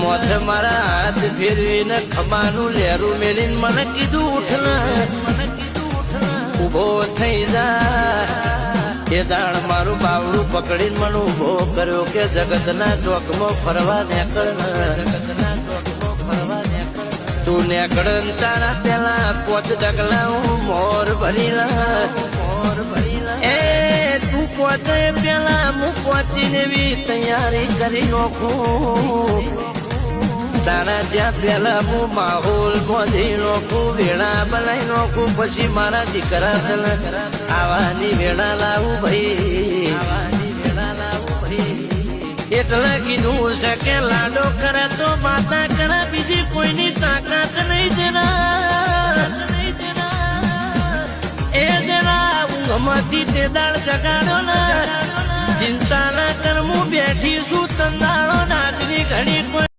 મોથે મારા હાથ ફેરવીને ખમાનું લેરું મેલીને મને કીધું ઉઠને ઉભો થઈ જા એ દાણ મારું બાવડું પકડીને મને ઉભો કર્યો કે જગતના ચોકમાં ફરવા તું નેકળ તારા પેલા 5 ડગલા હું મોર ભરી એ તું પોતે પેલા હું પહોંચીને બી તૈયારી કરી નાખું તારા ત્યાં પેલા હું માહોલ બોધી નાખું વેળા બનાવી નાખું પછી મારા દીકરા આવાની વેળા લાવું ભાઈ એટલે કીધું છે કે લાડો કરે તો માતા કરે બીજી કોઈની તાકાત નહીં જરા એ જરા ઊંઘમાંથી તે દાળ જગાડો ને ચિંતા ના કર હું બેઠી છું તંદાળો નાચની ઘડી